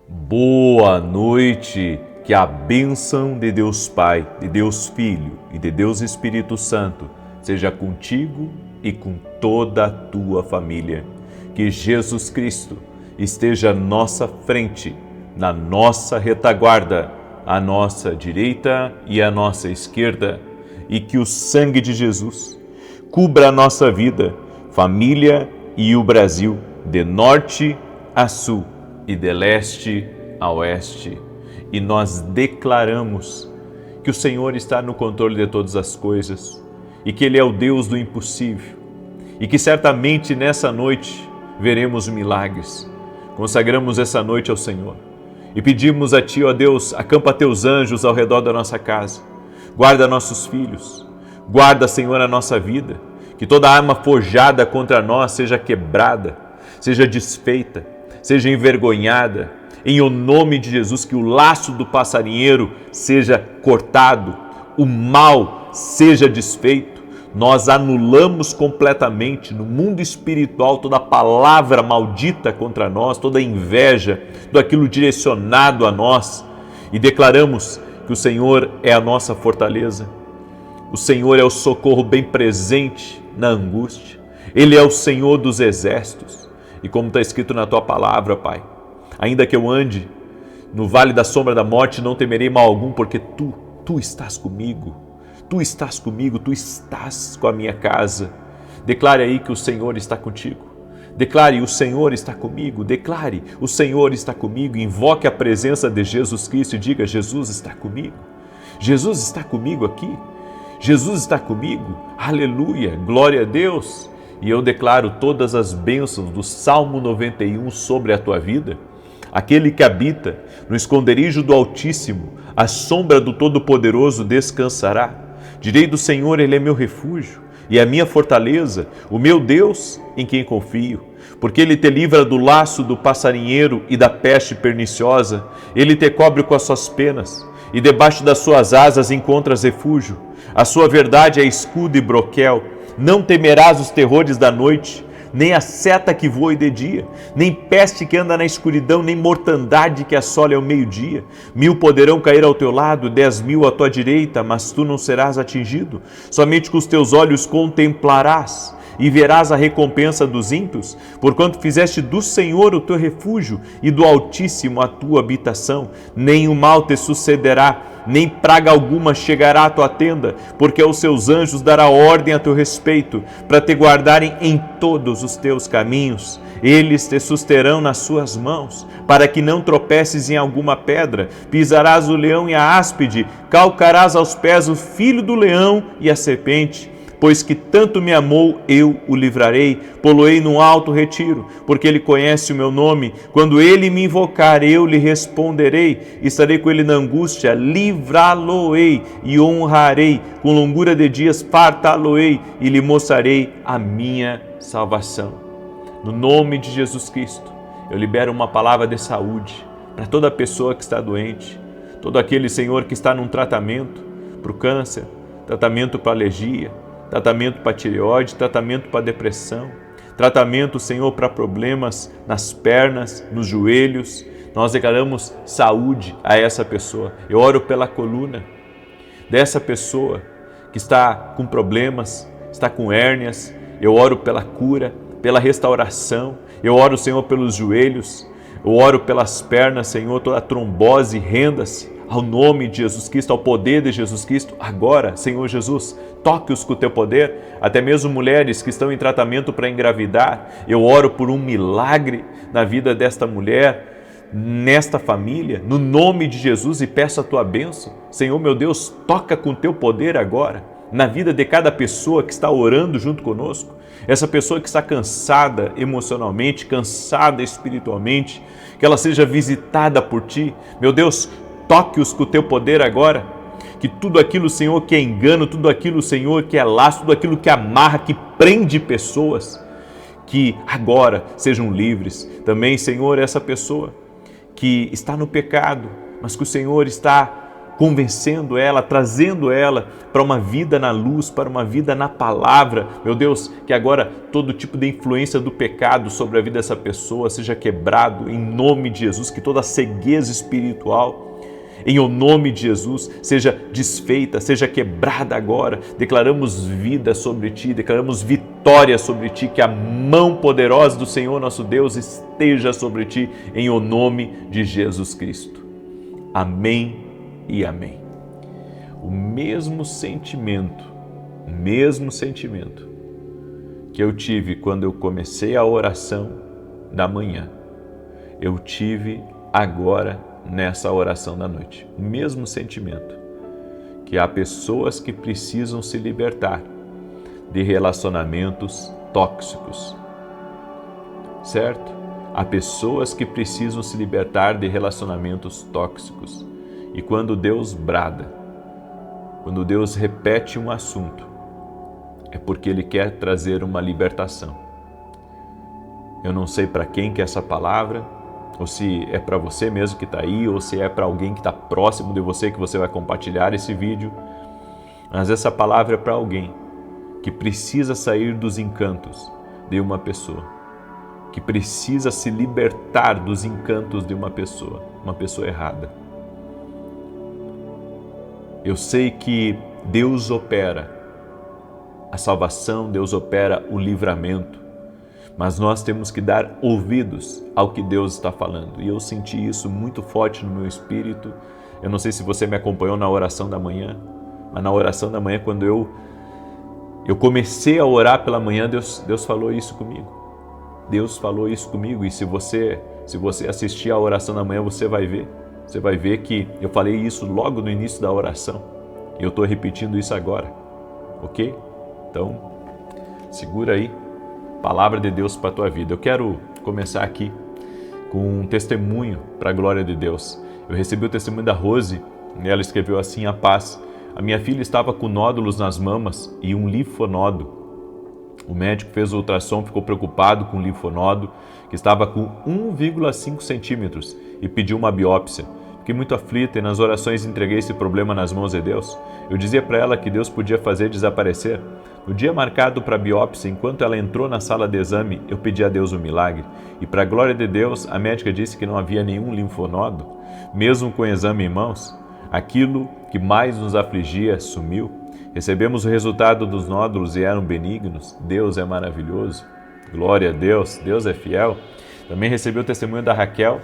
Boa noite, que a bênção de Deus Pai, de Deus Filho e de Deus Espírito Santo seja contigo e com toda a tua família. Que Jesus Cristo esteja à nossa frente, na nossa retaguarda, à nossa direita e à nossa esquerda, e que o sangue de Jesus cubra a nossa vida, família e o Brasil, de norte a sul e de leste a oeste. E nós declaramos que o Senhor está no controle de todas as coisas e que Ele é o Deus do impossível e que certamente nessa noite veremos milagres. Consagramos essa noite ao Senhor e pedimos a Ti, ó Deus, acampa Teus anjos ao redor da nossa casa, guarda nossos filhos, guarda, Senhor, a nossa vida, que toda arma forjada contra nós seja quebrada, seja desfeita, seja envergonhada, em o nome de Jesus, que o laço do passarinheiro seja cortado, o mal seja desfeito. Nós anulamos completamente no mundo espiritual toda palavra maldita contra nós, toda inveja, tudo aquilo direcionado a nós, e declaramos que o Senhor é a nossa fortaleza, o Senhor é o socorro bem presente na angústia, Ele é o Senhor dos exércitos. E como está escrito na Tua palavra, Pai, ainda que eu ande no vale da sombra da morte, não temerei mal algum, porque Tu estás comigo, Tu estás comigo, Tu estás com a minha casa. Declare aí que o Senhor está contigo. Declare, o Senhor está comigo. Declare, o Senhor está comigo. Invoque a presença de Jesus Cristo e diga, Jesus está comigo. Jesus está comigo aqui. Jesus está comigo. Aleluia, glória a Deus. E eu declaro todas as bênçãos do Salmo 91 sobre a tua vida. Aquele que habita no esconderijo do Altíssimo, à sombra do Todo-Poderoso descansará. Direi do Senhor, Ele é meu refúgio e a minha fortaleza, o meu Deus em quem confio. Porque Ele te livra do laço do passarinheiro e da peste perniciosa. Ele te cobre com as suas penas e debaixo das suas asas encontras refúgio. A sua verdade é escudo e broquel. Não temerás os terrores da noite, nem a seta que voe de dia, nem peste que anda na escuridão, nem mortandade que assole ao meio-dia. 1000 poderão cair ao teu lado, 10.000 à tua direita, mas tu não serás atingido. Somente com os teus olhos contemplarás e verás a recompensa dos ímpios, porquanto fizeste do Senhor o teu refúgio e do Altíssimo a tua habitação. Nem o mal te sucederá, nem praga alguma chegará à tua tenda, porque aos seus anjos dará ordem a teu respeito, para te guardarem em todos os teus caminhos. Eles te susterão nas suas mãos, para que não tropeces em alguma pedra. Pisarás o leão e a áspide, calcarás aos pés o filho do leão e a serpente. Pois que tanto me amou, eu o livrarei, pô-lo-ei num alto retiro, porque ele conhece o meu nome. Quando ele me invocar, eu lhe responderei. Estarei com ele na angústia, livrá-lo-ei e honrarei. Com longura de dias fartá-lo-ei e lhe mostrarei a minha salvação. No nome de Jesus Cristo, eu libero uma palavra de saúde para toda pessoa que está doente, todo aquele, Senhor, que está num tratamento para o câncer, tratamento para alergia, tratamento para tireoide, tratamento para depressão, tratamento, Senhor, para problemas nas pernas, nos joelhos. Nós declaramos saúde a essa pessoa. Eu oro pela coluna dessa pessoa que está com problemas, está com hérnias. Eu oro pela cura, pela restauração. Eu oro, Senhor, pelos joelhos. Eu oro pelas pernas, Senhor, toda a trombose, renda-se ao nome de Jesus Cristo, ao poder de Jesus Cristo. Agora, Senhor Jesus, toque-os com o teu poder, até mesmo mulheres que estão em tratamento para engravidar. Eu oro por um milagre na vida desta mulher, nesta família, no nome de Jesus, e peço a tua bênção. Senhor, meu Deus, toca com o teu poder agora, na vida de cada pessoa que está orando junto conosco, essa pessoa que está cansada emocionalmente, cansada espiritualmente, que ela seja visitada por ti. Meu Deus, toque-os com o teu poder agora, que tudo aquilo, Senhor, que é engano, tudo aquilo, Senhor, que é laço, tudo aquilo que amarra, que prende pessoas, que agora sejam livres. Também, Senhor, essa pessoa que está no pecado, mas que o Senhor está convencendo ela, trazendo ela para uma vida na luz, para uma vida na palavra. Meu Deus, que agora todo tipo de influência do pecado sobre a vida dessa pessoa seja quebrado em nome de Jesus, que toda cegueza espiritual, em o nome de Jesus, seja desfeita, seja quebrada agora. Declaramos vida sobre ti, declaramos vitória sobre ti, que a mão poderosa do Senhor nosso Deus esteja sobre ti, em o nome de Jesus Cristo. Amém e amém. O mesmo sentimento que eu tive quando eu comecei a oração da manhã, eu tive agora nessa oração da noite. O mesmo sentimento, que há pessoas que precisam se libertar de relacionamentos tóxicos, certo? Há pessoas que precisam se libertar de relacionamentos tóxicos. E quando Deus brada, quando Deus repete um assunto, é porque Ele quer trazer uma libertação. Eu não sei para quem que é essa palavra, ou se é para você mesmo que está aí, ou se é para alguém que está próximo de você, que você vai compartilhar esse vídeo. Mas essa palavra é para alguém que precisa sair dos encantos de uma pessoa, que precisa se libertar dos encantos de uma pessoa errada. Eu sei que Deus opera a salvação, Deus opera o livramento, mas nós temos que dar ouvidos ao que Deus está falando. E eu senti isso muito forte no meu espírito. Eu não sei se você me acompanhou na oração da manhã, mas na oração da manhã, quando eu comecei a orar pela manhã, Deus falou isso comigo. Deus falou isso comigo, e se você assistir a oração da manhã, você vai ver que eu falei isso logo no início da oração. E eu estou repetindo isso agora, ok? Então, segura aí, palavra de Deus para a tua vida. Eu quero começar aqui com um testemunho para a glória de Deus. Eu recebi o testemunho da Rose, e ela escreveu assim: a paz. A minha filha estava com nódulos nas mamas e um linfonodo. O médico fez o ultrassom, ficou preocupado com o linfonodo, que estava com 1,5 centímetros, e pediu uma biópsia. Fiquei muito aflita e nas orações entreguei esse problema nas mãos de Deus. Eu dizia para ela que Deus podia fazer desaparecer. No dia marcado para a biópsia, enquanto ela entrou na sala de exame, eu pedi a Deus um milagre. E para a glória de Deus, a médica disse que não havia nenhum linfonodo. Mesmo com o exame em mãos, aquilo que mais nos afligia sumiu. Recebemos o resultado dos nódulos e eram benignos. Deus é maravilhoso. Glória a Deus. Deus é fiel. Também recebi o testemunho da Raquel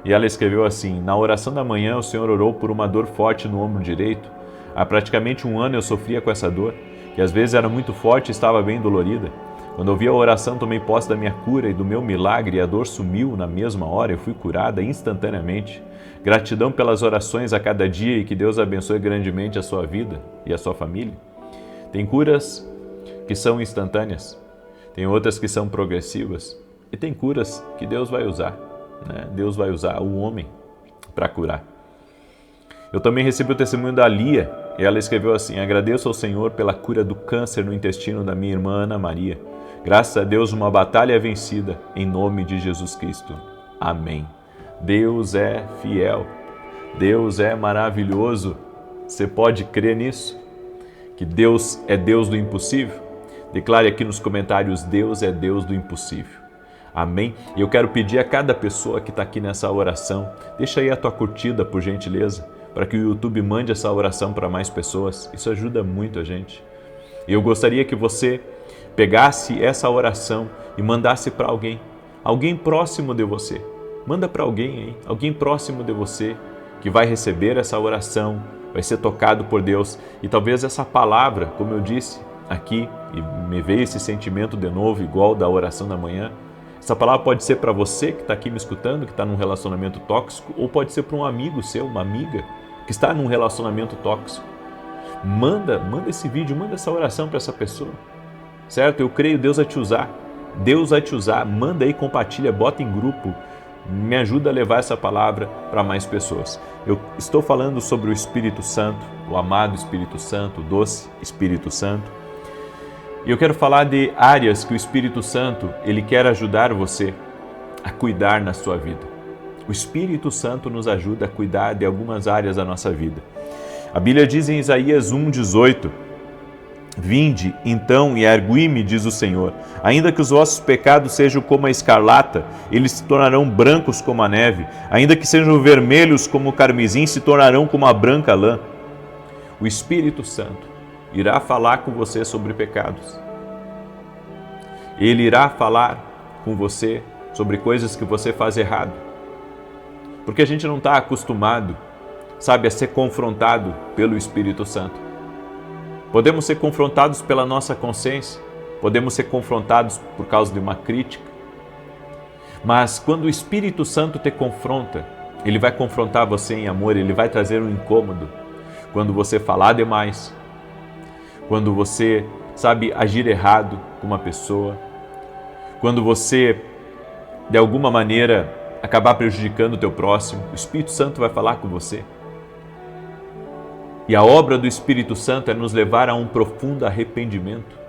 e ela escreveu assim: na oração da manhã o Senhor orou por uma dor forte no ombro direito. Há praticamente 1 ano eu sofria com essa dor, que às vezes era muito forte e estava bem dolorida. Quando ouvi a oração, tomei posse da minha cura e do meu milagre, e a dor sumiu na mesma hora. Eu fui curada instantaneamente. Gratidão pelas orações a cada dia e que Deus abençoe grandemente a sua vida e a sua família. Tem curas que são instantâneas, tem outras que são progressivas e tem curas que Deus vai usar, né? Deus vai usar o homem para curar. Eu também recebi o testemunho da Lia e ela escreveu assim: agradeço ao Senhor pela cura do câncer no intestino da minha irmã Ana Maria. Graças a Deus uma batalha é vencida em nome de Jesus Cristo. Amém. Deus é fiel, Deus é maravilhoso. Você pode crer nisso? Que Deus é Deus do impossível? Declare aqui nos comentários: Deus é Deus do impossível. Amém? E eu quero pedir a cada pessoa que está aqui nessa oração, deixa aí a tua curtida, por gentileza, para que o YouTube mande essa oração para mais pessoas. Isso ajuda muito a gente. E eu gostaria que você pegasse essa oração e mandasse para alguém próximo de você. Manda para alguém próximo de você que vai receber essa oração, vai ser tocado por Deus. E talvez essa palavra, como eu disse aqui, e me veio esse sentimento de novo, igual da oração da manhã, essa palavra pode ser para você que está aqui me escutando, que está num relacionamento tóxico, ou pode ser para um amigo seu, uma amiga, que está num relacionamento tóxico. Manda esse vídeo, manda essa oração para essa pessoa, certo? Eu creio, Deus vai te usar. Deus vai te usar. Manda aí, compartilha, bota em grupo. Me ajuda a levar essa palavra para mais pessoas. Eu estou falando sobre o Espírito Santo, o amado Espírito Santo, o doce Espírito Santo. E eu quero falar de áreas que o Espírito Santo, ele quer ajudar você a cuidar na sua vida. O Espírito Santo nos ajuda a cuidar de algumas áreas da nossa vida. A Bíblia diz em Isaías 1,18: Vinde, então, e argui-me, diz o Senhor, ainda que os vossos pecados sejam como a escarlata, eles se tornarão brancos como a neve, ainda que sejam vermelhos como o carmesim, se tornarão como a branca lã. O Espírito Santo irá falar com você sobre pecados. Ele irá falar com você sobre coisas que você faz errado. Porque a gente não está acostumado, sabe, a ser confrontado pelo Espírito Santo. Podemos ser confrontados pela nossa consciência, podemos ser confrontados por causa de uma crítica, mas quando o Espírito Santo te confronta, ele vai confrontar você em amor, ele vai trazer um incômodo. Quando você falar demais, quando você, sabe, agir errado com uma pessoa, quando você, de alguma maneira, acabar prejudicando o teu próximo, o Espírito Santo vai falar com você. E a obra do Espírito Santo é nos levar a um profundo arrependimento.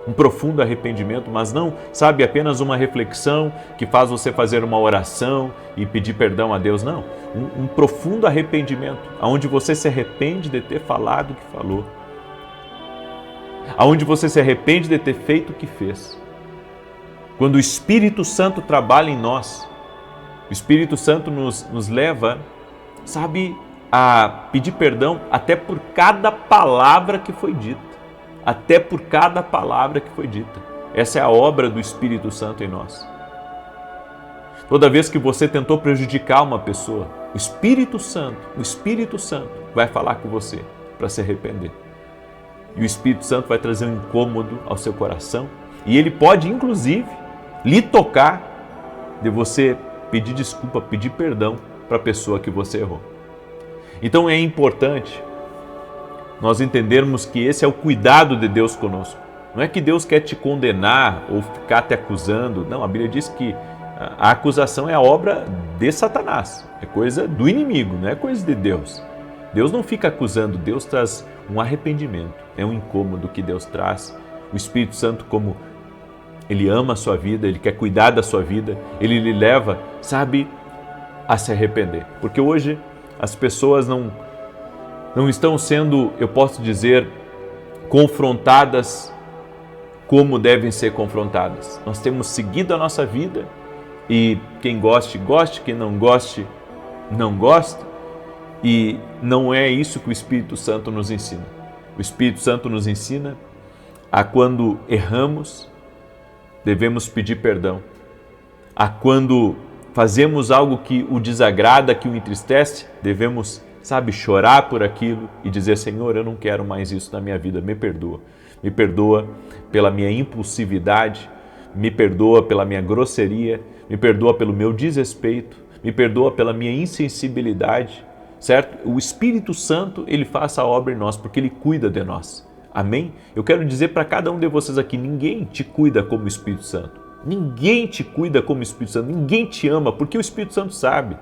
Um profundo arrependimento, mas não, sabe, apenas uma reflexão que faz você fazer uma oração e pedir perdão a Deus, não. Um profundo arrependimento, onde você se arrepende de ter falado o que falou. Onde você se arrepende de ter feito o que fez. Quando o Espírito Santo trabalha em nós, o Espírito Santo nos leva, sabe, a pedir perdão até por cada palavra que foi dita. Até por cada palavra que foi dita. Essa é a obra do Espírito Santo em nós. Toda vez que você tentou prejudicar uma pessoa, o Espírito Santo vai falar com você para se arrepender. E o Espírito Santo vai trazer um incômodo ao seu coração e ele pode, inclusive, lhe tocar de você pedir desculpa, pedir perdão para a pessoa que você errou. Então é importante nós entendermos que esse é o cuidado de Deus conosco. Não é que Deus quer te condenar ou ficar te acusando. Não, a Bíblia diz que a acusação é a obra de Satanás. É coisa do inimigo, não é coisa de Deus. Deus não fica acusando, Deus traz um arrependimento. É um incômodo que Deus traz. O Espírito Santo, como Ele ama a sua vida, Ele quer cuidar da sua vida, Ele lhe leva, sabe, a se arrepender. Porque hoje as pessoas não estão sendo, eu posso dizer, confrontadas como devem ser confrontadas. Nós temos seguido a nossa vida e quem goste, goste, quem não goste, não goste. E não é isso que o Espírito Santo nos ensina. O Espírito Santo nos ensina a quando erramos, devemos pedir perdão. A quando fazemos algo que o desagrada, que o entristece, devemos, sabe, chorar por aquilo e dizer: Senhor, eu não quero mais isso na minha vida, me perdoa. Me perdoa pela minha impulsividade, me perdoa pela minha grosseria, me perdoa pelo meu desrespeito, me perdoa pela minha insensibilidade, certo? O Espírito Santo, ele faz a obra em nós, porque ele cuida de nós. Amém? Eu quero dizer para cada um de vocês aqui, ninguém te cuida como o Espírito Santo. Ninguém te cuida como o Espírito Santo, ninguém te ama, porque o Espírito Santo sabe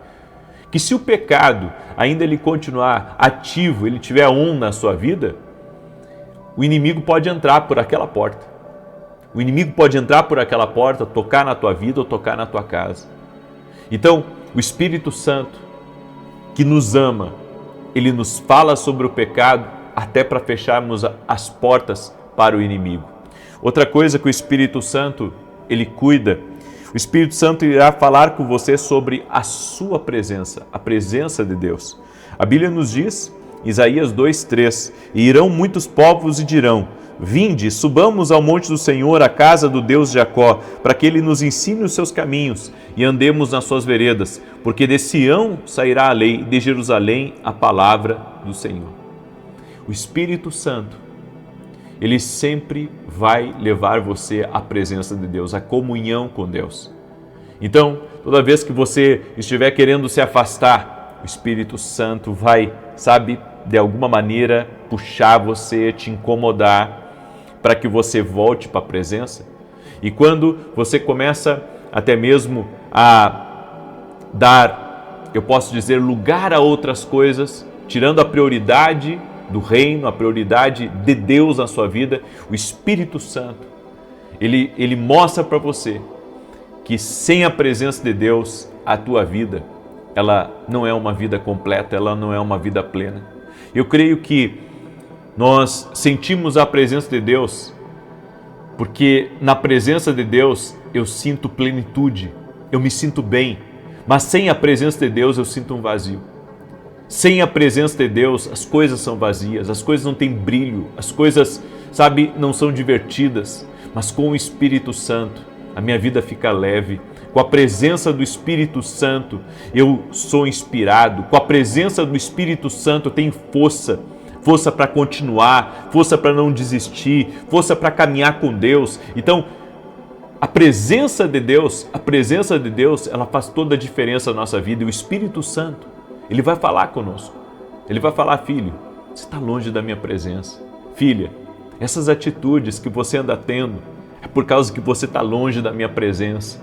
que se o pecado ainda ele continuar ativo, ele tiver na sua vida, o inimigo pode entrar por aquela porta. O inimigo pode entrar por aquela porta, tocar na tua vida ou tocar na tua casa. Então, o Espírito Santo, que nos ama, ele nos fala sobre o pecado até para fecharmos as portas para o inimigo. Outra coisa que o Espírito Santo ele cuida, o Espírito Santo irá falar com você sobre a sua presença, a presença de Deus. A Bíblia nos diz, Isaías 2:3, e irão muitos povos e dirão: Vinde, subamos ao monte do Senhor, à casa do Deus de Jacó, para que Ele nos ensine os seus caminhos e andemos nas suas veredas, porque de Sião sairá a lei, e de Jerusalém a palavra do Senhor. O Espírito Santo, ele sempre vai levar você à presença de Deus, à comunhão com Deus. Então, toda vez que você estiver querendo se afastar, o Espírito Santo vai, sabe, de alguma maneira puxar você, te incomodar, para que você volte para a presença. E quando você começa até mesmo a dar, eu posso dizer, lugar a outras coisas, tirando a prioridade do reino, a prioridade de Deus na sua vida, o Espírito Santo, ele mostra para você que sem a presença de Deus, a tua vida, ela não é uma vida completa, ela não é uma vida plena. Eu creio que nós sentimos a presença de Deus, porque na presença de Deus eu sinto plenitude, eu me sinto bem, mas sem a presença de Deus eu sinto um vazio. Sem a presença de Deus as coisas são vazias, as coisas não têm brilho, as coisas, sabe, não são divertidas, mas com o Espírito Santo a minha vida fica leve. Com a presença do Espírito Santo eu sou inspirado, com a presença do Espírito Santo eu tenho força para continuar, força para não desistir, força para caminhar com Deus. Então, a presença de Deus, ela faz toda a diferença na nossa vida. E o Espírito Santo, ele vai falar conosco. Ele vai falar: filho, você está longe da minha presença. Filha, essas atitudes que você anda tendo é por causa que você está longe da minha presença.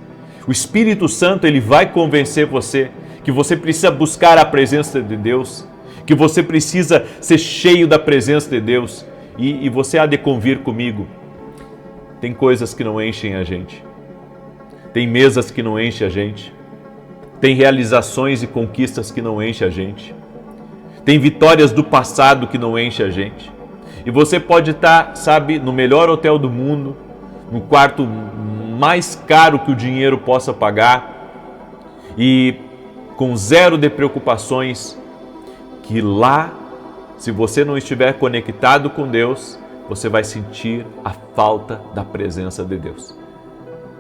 O Espírito Santo, ele vai convencer você que você precisa buscar a presença de Deus, que você precisa ser cheio da presença de Deus. E você há de convir comigo. Tem coisas que não enchem a gente. Tem mesas que não enchem a gente. Tem realizações e conquistas que não enchem a gente. Tem vitórias do passado que não enchem a gente. E você pode estar, sabe, no melhor hotel do mundo, no quarto mais caro que o dinheiro possa pagar e com zero de preocupações, que lá, se você não estiver conectado com Deus, você vai sentir a falta da presença de Deus.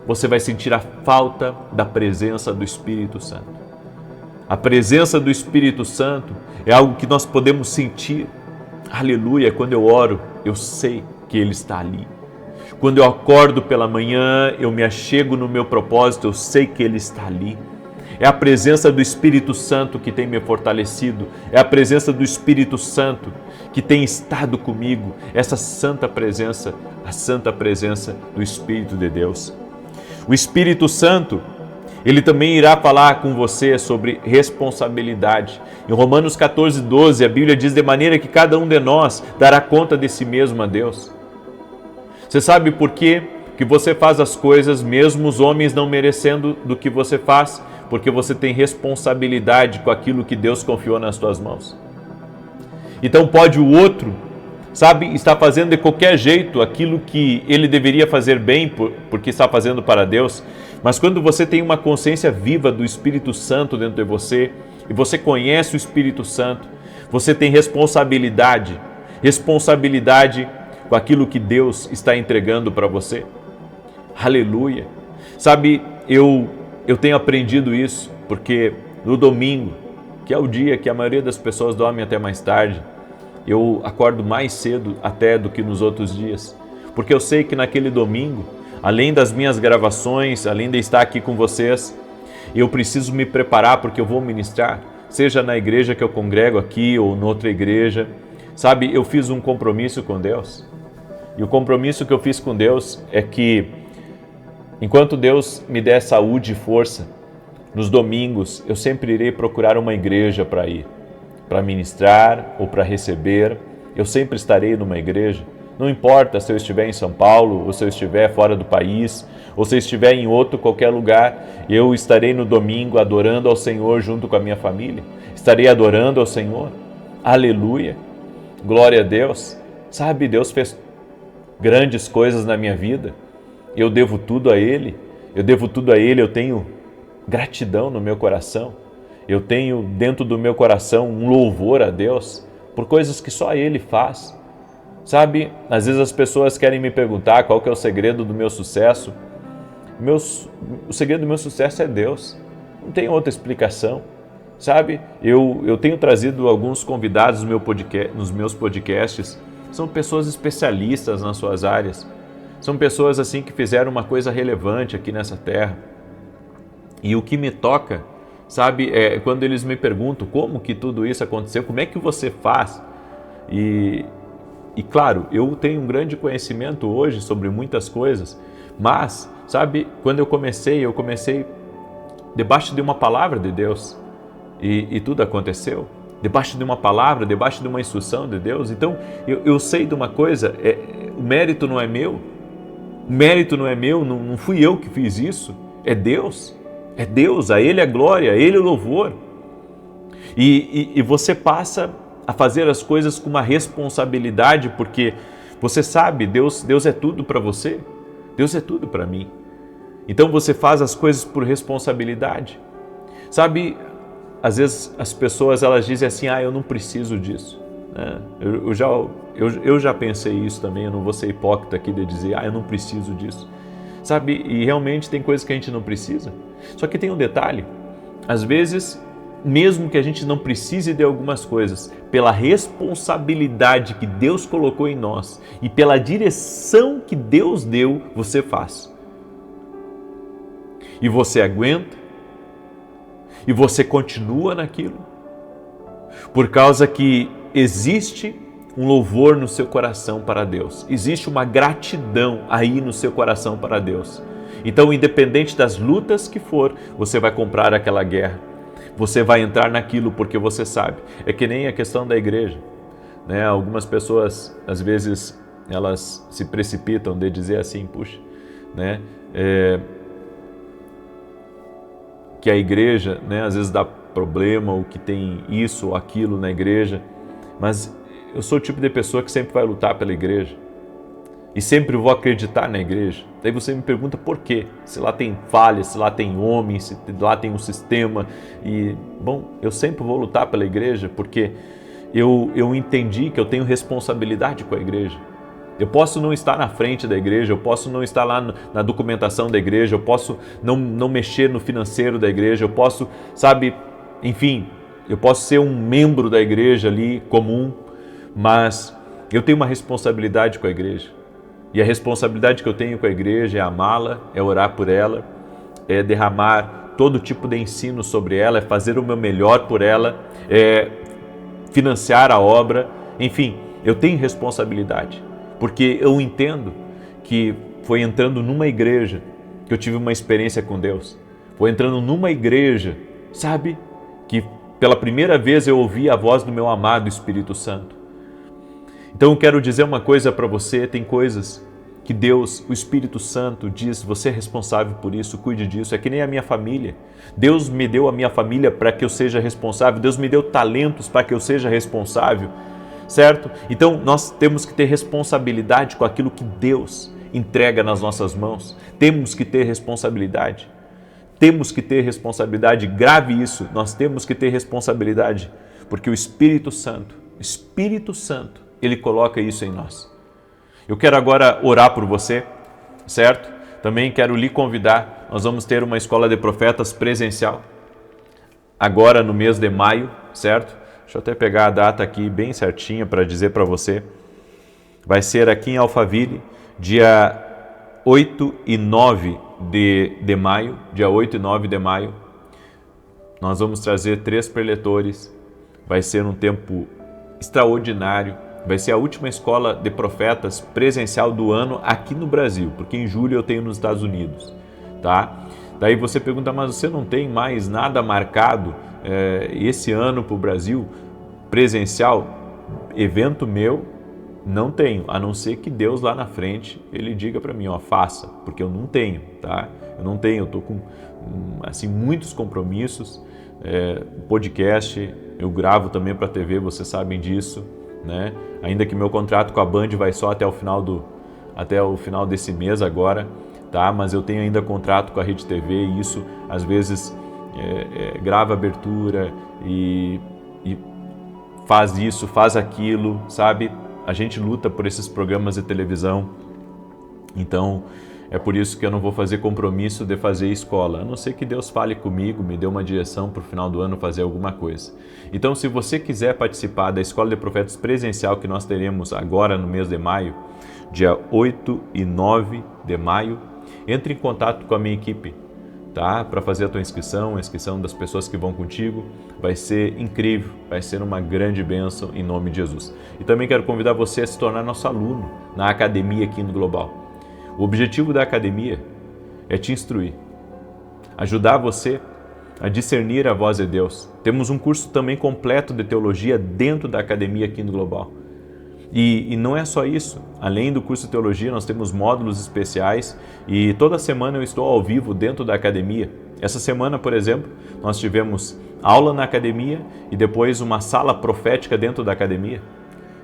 Você vai sentir a falta da presença do Espírito Santo. A presença do Espírito Santo é algo que nós podemos sentir. Aleluia! Quando eu oro, eu sei que Ele está ali. Quando eu acordo pela manhã, eu me achego no meu propósito, eu sei que Ele está ali. É a presença do Espírito Santo que tem me fortalecido. É a presença do Espírito Santo que tem estado comigo. Essa santa presença, a santa presença do Espírito de Deus. O Espírito Santo, ele também irá falar com você sobre responsabilidade. Em Romanos 14:12, a Bíblia diz: de maneira que cada um de nós dará conta de si mesmo a Deus. Você sabe por quê que você faz as coisas, mesmo os homens não merecendo do que você faz? Porque você tem responsabilidade com aquilo que Deus confiou nas tuas mãos. Então pode o outro, sabe, estar fazendo de qualquer jeito aquilo que ele deveria fazer bem, porque está fazendo para Deus, mas quando você tem uma consciência viva do Espírito Santo dentro de você, e você conhece o Espírito Santo, você tem responsabilidade com aquilo que Deus está entregando para você. Aleluia! Sabe, eu tenho aprendido isso, porque no domingo, que é o dia que a maioria das pessoas dorme até mais tarde, eu acordo mais cedo até do que nos outros dias, porque eu sei que naquele domingo, além das minhas gravações, além de estar aqui com vocês, eu preciso me preparar porque eu vou ministrar, seja na igreja que eu congrego aqui ou noutra igreja. Sabe, eu fiz um compromisso com Deus, e o compromisso que eu fiz com Deus é que, enquanto Deus me der saúde e força, nos domingos eu sempre irei procurar uma igreja para ir, para ministrar ou para receber. Eu sempre estarei numa igreja, não importa se eu estiver em São Paulo, ou se eu estiver fora do país, ou se eu estiver em outro qualquer lugar, eu estarei no domingo adorando ao Senhor junto com a minha família, estarei adorando ao Senhor. Aleluia! Glória a Deus! Sabe, Deus fez grandes coisas na minha vida, eu devo tudo a Ele, eu tenho gratidão no meu coração, eu tenho dentro do meu coração um louvor a Deus por coisas que só Ele faz. Sabe, às vezes as pessoas querem me perguntar qual que é o segredo do meu sucesso. O segredo do meu sucesso é Deus, não tem outra explicação. Sabe, eu tenho trazido alguns convidados nos meus podcasts, são pessoas especialistas nas suas áreas, são pessoas assim que fizeram uma coisa relevante aqui nessa terra. E o que me toca, sabe, é quando eles me perguntam como que tudo isso aconteceu, como é que você faz? E claro, eu tenho um grande conhecimento hoje sobre muitas coisas, mas, sabe, quando eu comecei debaixo de uma palavra de Deus, e tudo aconteceu, debaixo de uma palavra, debaixo de uma instrução de Deus. Então, eu sei de uma coisa, o mérito não é meu, não fui eu que fiz isso, é Deus. É Deus, a Ele a glória, a Ele o louvor. E você passa a fazer as coisas com uma responsabilidade, porque você sabe, Deus é tudo para você, Deus é tudo para mim. Então você faz as coisas por responsabilidade. Sabe, às vezes as pessoas elas dizem assim, eu não preciso disso. Eu já pensei isso também, eu não vou ser hipócrita aqui de dizer, eu não preciso disso. Sabe, e realmente tem coisas que a gente não precisa. Só que tem um detalhe, às vezes, mesmo que a gente não precise de algumas coisas, pela responsabilidade que Deus colocou em nós e pela direção que Deus deu, você faz. E você aguenta, e você continua naquilo, por causa que existe um louvor no seu coração para Deus, existe uma gratidão aí no seu coração para Deus. Então, independente das lutas que for, você vai comprar aquela guerra, você vai entrar naquilo porque você sabe. É que nem a questão da igreja, né? Algumas pessoas, às vezes, elas se precipitam de dizer assim, puxa, né? Que a igreja, né, às vezes dá problema, ou que tem isso ou aquilo na igreja, mas eu sou o tipo de pessoa que sempre vai lutar pela igreja e sempre vou acreditar na igreja. Daí você me pergunta por quê? Se lá tem falhas, se lá tem homens, se lá tem um sistema. E, bom, eu sempre vou lutar pela igreja porque eu entendi que eu tenho responsabilidade com a igreja. Eu posso não estar na frente da igreja, eu posso não estar lá na documentação da igreja, eu posso não mexer no financeiro da igreja, eu posso, sabe, enfim, eu posso ser um membro da igreja ali, comum, mas eu tenho uma responsabilidade com a igreja. E a responsabilidade que eu tenho com a igreja é amá-la, é orar por ela, é derramar todo tipo de ensino sobre ela, é fazer o meu melhor por ela, é financiar a obra, enfim, eu tenho responsabilidade. Porque eu entendo que foi entrando numa igreja que eu tive uma experiência com Deus. Foi entrando numa igreja, sabe, que pela primeira vez eu ouvi a voz do meu amado Espírito Santo. Então eu quero dizer uma coisa para você, tem coisas que Deus, o Espírito Santo diz, você é responsável por isso, cuide disso. É que nem a minha família. Deus me deu a minha família para que eu seja responsável, Deus me deu talentos para que eu seja responsável. Certo? Então nós temos que ter responsabilidade com aquilo que Deus entrega nas nossas mãos. Temos que ter responsabilidade. Temos que ter responsabilidade. Grave isso, nós temos que ter responsabilidade, porque o Espírito Santo, Ele coloca isso em nós. Eu quero agora orar por você, certo? Também quero lhe convidar, nós vamos ter uma escola de profetas presencial, agora no mês de maio, certo? Deixa eu até pegar a data aqui bem certinha para dizer para você. Vai ser aqui em Alphaville, dia 8 e 9 de maio. Dia 8 e 9 de maio. Nós vamos trazer 3 preletores. Vai ser um tempo extraordinário. Vai ser a última escola de profetas presencial do ano aqui no Brasil, porque em julho eu tenho nos Estados Unidos, tá? Daí você pergunta, mas você não tem mais nada marcado esse ano para o Brasil, presencial? Evento meu, não tenho, a não ser que Deus lá na frente, Ele diga para mim, faça, porque eu não tenho, tá? Eu não tenho, eu estou com assim, muitos compromissos, podcast, eu gravo também para a TV, vocês sabem disso, né? Ainda que meu contrato com a Band vai só até o final desse mês agora, tá? Mas eu tenho ainda contrato com a Rede TV e isso, às vezes, grava abertura e faz isso, faz aquilo, sabe? A gente luta por esses programas de televisão, então é por isso que eu não vou fazer compromisso de fazer escola, a não ser que Deus fale comigo, me dê uma direção para o final do ano fazer alguma coisa. Então, se você quiser participar da Escola de Profetas presencial que nós teremos agora no mês de maio, dia 8 e 9 de maio, entre em contato com a minha equipe, tá? Para fazer a tua inscrição, a inscrição das pessoas que vão contigo. Vai ser incrível, vai ser uma grande bênção em nome de Jesus. E também quero convidar você a se tornar nosso aluno na academia aqui no Global. O objetivo da academia é te instruir, ajudar você a discernir a voz de Deus. Temos um curso também completo de teologia dentro da academia aqui no Global. E não é só isso, além do curso de teologia nós temos módulos especiais e toda semana eu estou ao vivo dentro da academia. Essa semana, por exemplo, nós tivemos aula na academia e depois uma sala profética dentro da academia.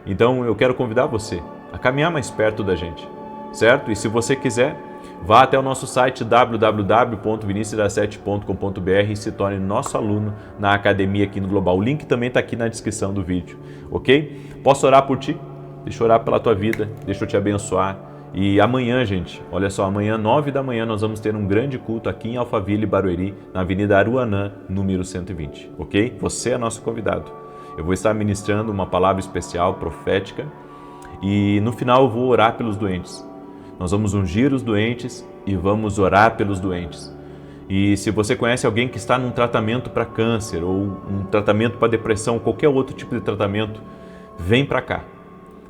Então eu quero convidar você a caminhar mais perto da gente, certo? E se você quiser, vá até o nosso site www.vinicius17.com.br e se torne nosso aluno na academia aqui no Global. O link também está aqui na descrição do vídeo, ok? Posso orar por ti? Deixa eu orar pela tua vida, deixa eu te abençoar. E amanhã, gente, olha só, amanhã, 9 da manhã, nós vamos ter um grande culto aqui em Alphaville, Barueri, na Avenida Aruanã, número 120, ok? Você é nosso convidado. Eu vou estar ministrando uma palavra especial, profética, e no final eu vou orar pelos doentes. Nós vamos ungir os doentes e vamos orar pelos doentes. E se você conhece alguém que está num tratamento para câncer ou um tratamento para depressão, qualquer outro tipo de tratamento, vem para cá.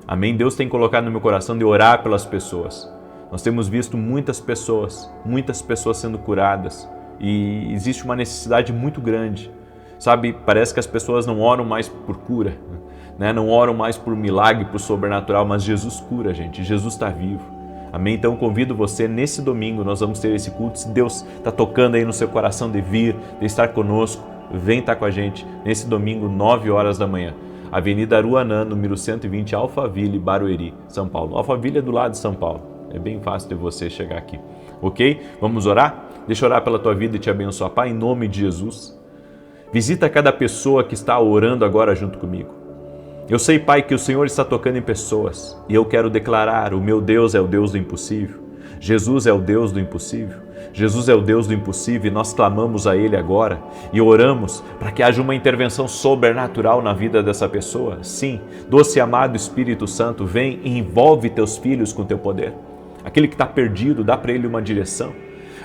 Amém? Deus tem colocado no meu coração de orar pelas pessoas. Nós temos visto muitas pessoas sendo curadas e existe uma necessidade muito grande. Sabe, parece que as pessoas não oram mais por cura, né? Não oram mais por milagre, por sobrenatural, mas Jesus cura, gente. Jesus está vivo. Amém? Então convido você, nesse domingo nós vamos ter esse culto. Se Deus está tocando aí no seu coração de vir, de estar conosco, vem estar com a gente nesse domingo, 9 horas da manhã. Avenida Aruanã, número 120, Alphaville, Barueri, São Paulo. Alphaville é do lado de São Paulo. É bem fácil de você chegar aqui. Ok? Vamos orar? Deixa eu orar pela tua vida e te abençoar. Pai, em nome de Jesus, visita cada pessoa que está orando agora junto comigo. Eu sei, Pai, que o Senhor está tocando em pessoas e eu quero declarar: o meu Deus é o Deus do impossível. Jesus é o Deus do impossível. Jesus é o Deus do impossível e nós clamamos a Ele agora e oramos para que haja uma intervenção sobrenatural na vida dessa pessoa. Sim, doce e amado Espírito Santo, vem e envolve teus filhos com teu poder. Aquele que está perdido, dá para ele uma direção.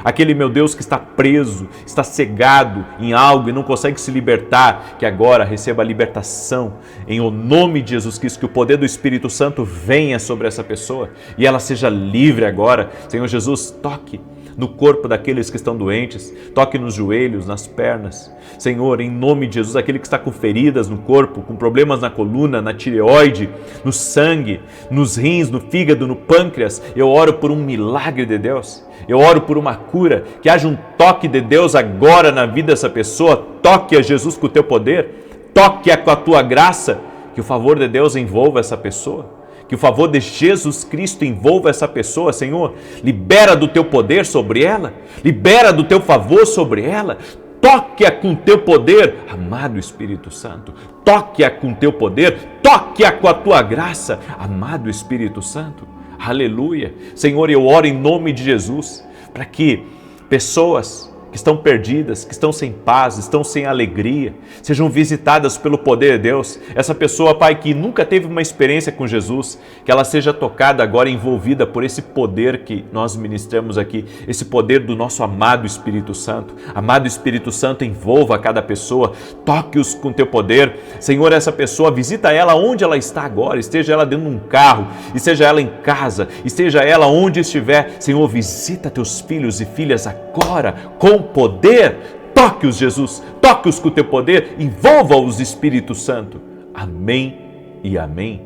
Aquele, meu Deus, que está preso, está cegado em algo e não consegue se libertar, que agora receba a libertação em o nome de Jesus Cristo, que o poder do Espírito Santo venha sobre essa pessoa e ela seja livre agora. Senhor Jesus, toque no corpo daqueles que estão doentes, toque nos joelhos, nas pernas. Senhor, em nome de Jesus, aquele que está com feridas no corpo, com problemas na coluna, na tireoide, no sangue, nos rins, no fígado, no pâncreas, eu oro por um milagre de Deus. Eu oro por uma cura, que haja um toque de Deus agora na vida dessa pessoa. Toque a Jesus com o teu poder, toque-a com a tua graça, que o favor de Deus envolva essa pessoa. Que o favor de Jesus Cristo envolva essa pessoa, Senhor. Libera do teu poder sobre ela. Libera do teu favor sobre ela. Toque-a com teu poder, amado Espírito Santo. Toque-a com teu poder. Toque-a com a tua graça, amado Espírito Santo. Aleluia. Senhor, eu oro em nome de Jesus para que pessoas que estão perdidas, que estão sem paz, estão sem alegria, sejam visitadas pelo poder de Deus. Essa pessoa, Pai, que nunca teve uma experiência com Jesus, que ela seja tocada agora, envolvida por esse poder que nós ministramos aqui, esse poder do nosso amado Espírito Santo. Amado Espírito Santo, envolva cada pessoa, toque-os com teu poder. Senhor, essa pessoa, visita ela onde ela está agora, esteja ela dentro de um carro, esteja ela em casa, esteja ela onde estiver. Senhor, visita teus filhos e filhas agora, com poder. Toque-os, Jesus, toque-os com o teu poder, envolva-os, Espírito Santo. Amém e amém.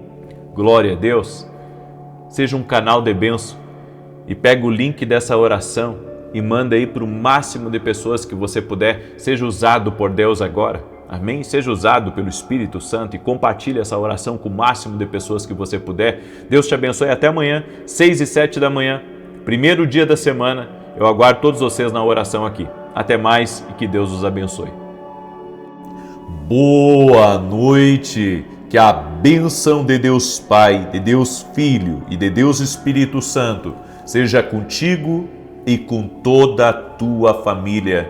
Glória a Deus. Seja um canal de bênção e pega o link dessa oração e manda aí para o máximo de pessoas que você puder. Seja usado por Deus agora. Amém? Seja usado pelo Espírito Santo e compartilhe essa oração com o máximo de pessoas que você puder. Deus te abençoe. Até amanhã, 6 e 7 da manhã, primeiro dia da semana. Eu aguardo todos vocês na oração aqui. Até mais e que Deus os abençoe. Boa noite. Que a bênção de Deus Pai, de Deus Filho e de Deus Espírito Santo seja contigo e com toda a tua família.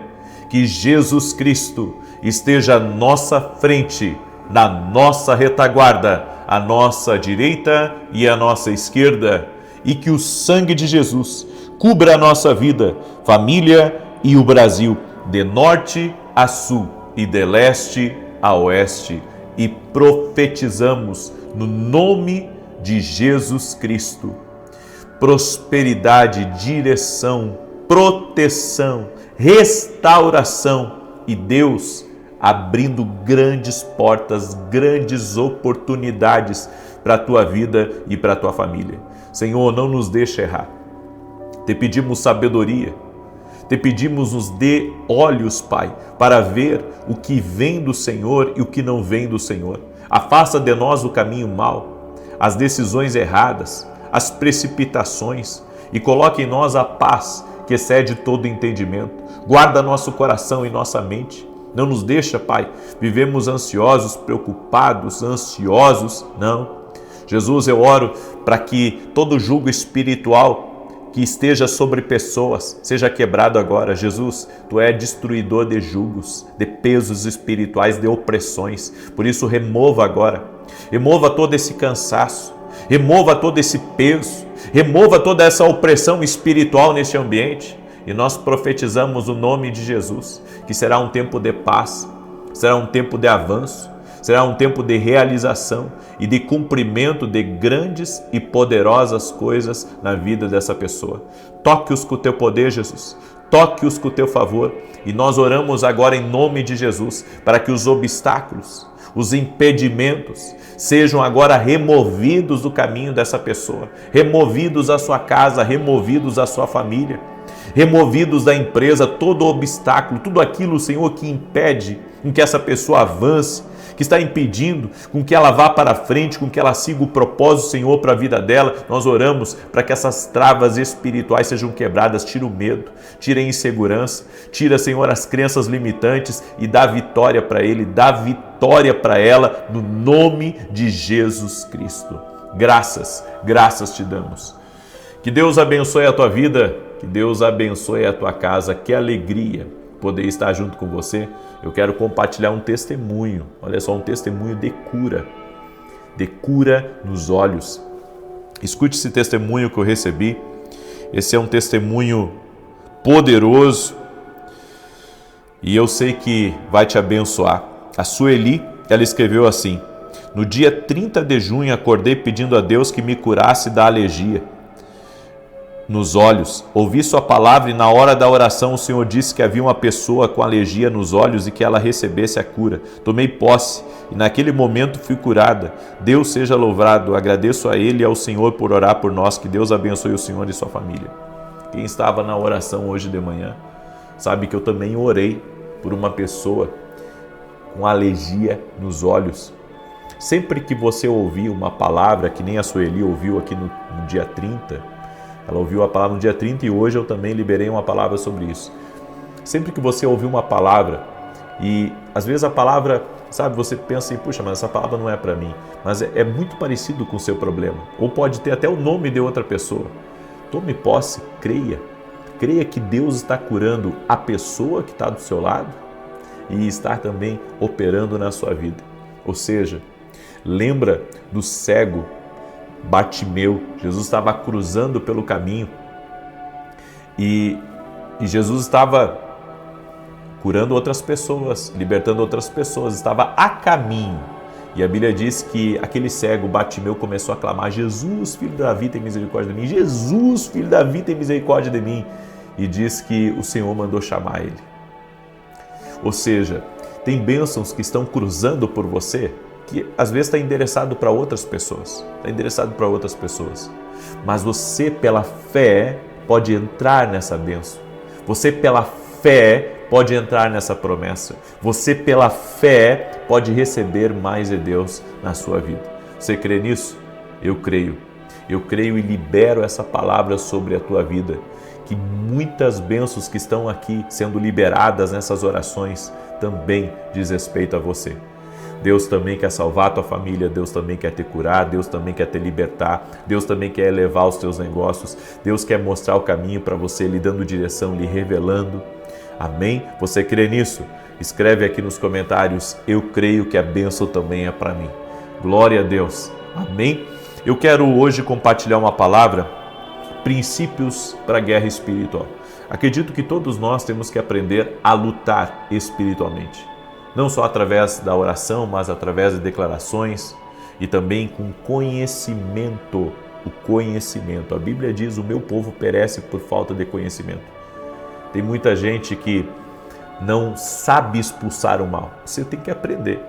Que Jesus Cristo esteja à nossa frente, na nossa retaguarda, à nossa direita e à nossa esquerda. E que o sangue de Jesus cubra a nossa vida, família e o Brasil, de norte a sul e de leste a oeste. E profetizamos no nome de Jesus Cristo prosperidade, direção, proteção, restauração e Deus abrindo grandes portas, grandes oportunidades para a tua vida e para a tua família. Senhor, não nos deixa errar. Te pedimos sabedoria, Te pedimos, nos dê olhos, Pai, para ver o que vem do Senhor e o que não vem do Senhor. Afasta de nós o caminho mau, as decisões erradas, as precipitações, e coloque em nós a paz que excede todo entendimento. Guarda nosso coração e nossa mente. Não nos deixa, Pai, vivemos ansiosos, preocupados, não. Jesus, eu oro para que todo jugo espiritual que esteja sobre pessoas seja quebrado agora. Jesus, Tu é destruidor de julgos, de pesos espirituais, de opressões. Por isso, remova agora. Remova todo esse cansaço, remova todo esse peso, remova toda essa opressão espiritual neste ambiente. E nós profetizamos o nome de Jesus, que será um tempo de paz, será um tempo de avanço, será um tempo de realização e de cumprimento de grandes e poderosas coisas na vida dessa pessoa. Toque-os com o Teu poder, Jesus. Toque-os com o Teu favor. E nós oramos agora em nome de Jesus para que os obstáculos, os impedimentos sejam agora removidos do caminho dessa pessoa, removidos da sua casa, removidos da sua família, removidos da empresa, todo obstáculo, tudo aquilo, Senhor, que impede com que essa pessoa avance, que está impedindo com que ela vá para frente, com que ela siga o propósito, Senhor, para a vida dela. Nós oramos para que essas travas espirituais sejam quebradas. Tira o medo, tira a insegurança, tira, Senhor, as crenças limitantes e dá vitória para ele, dá vitória para ela, no nome de Jesus Cristo. Graças te damos. Que Deus abençoe a tua vida, que Deus abençoe a tua casa. Que alegria poder estar junto com você. Eu quero compartilhar um testemunho, olha só, um testemunho de cura nos olhos. Escute esse testemunho que eu recebi. Esse é um testemunho poderoso e eu sei que vai te abençoar. A Sueli, ela escreveu assim: no dia 30 de junho acordei pedindo a Deus que me curasse da alergia nos olhos. Ouvi sua palavra e na hora da oração o Senhor disse que havia uma pessoa com alergia nos olhos e que ela recebesse a cura. Tomei posse e naquele momento fui curada. Deus seja louvado. Agradeço a Ele e ao Senhor por orar por nós. Que Deus abençoe o Senhor e sua família. Quem estava na oração hoje de manhã sabe que eu também orei por uma pessoa com alergia nos olhos. Sempre que você ouvir uma palavra, que nem a Sueli ouviu aqui no dia 30, ela ouviu a palavra no dia 30 e hoje eu também liberei uma palavra sobre isso. Sempre que você ouvir uma palavra e às vezes a palavra, sabe, você pensa assim, puxa, mas essa palavra não é para mim, mas é muito parecido com o seu problema, ou pode ter até o nome de outra pessoa. Tome posse, creia que Deus está curando a pessoa que está do seu lado e está também operando na sua vida. Ou seja, lembra do cego Bartimeu. Jesus estava cruzando pelo caminho e Jesus estava curando outras pessoas, libertando outras pessoas, estava a caminho. E a Bíblia diz que aquele cego Bartimeu começou a clamar: Jesus, filho de Davi, tem misericórdia de mim. Jesus, filho de Davi, tem misericórdia de mim. E diz que o Senhor mandou chamar ele. Ou seja, tem bênçãos que estão cruzando por você, que às vezes está endereçado para outras pessoas, mas você pela fé pode entrar nessa bênção, você pela fé pode entrar nessa promessa, você pela fé pode receber mais de Deus na sua vida. Você crê nisso? Eu creio e libero essa palavra sobre a tua vida, que muitas bênçãos que estão aqui sendo liberadas nessas orações também diz respeito a você. Deus também quer salvar a tua família, Deus também quer te curar, Deus também quer te libertar, Deus também quer elevar os teus negócios, Deus quer mostrar o caminho para você, lhe dando direção, lhe revelando. Amém? Você crê nisso? Escreve aqui nos comentários: eu creio que a bênção também é para mim. Glória a Deus. Amém? Eu quero hoje compartilhar uma palavra, princípios para a guerra espiritual. Acredito que todos nós temos que aprender a lutar espiritualmente. Não só através da oração, mas através de declarações e também com conhecimento. O conhecimento. A Bíblia diz: o meu povo perece por falta de conhecimento. Tem muita gente que não sabe expulsar o mal. Você tem que aprender.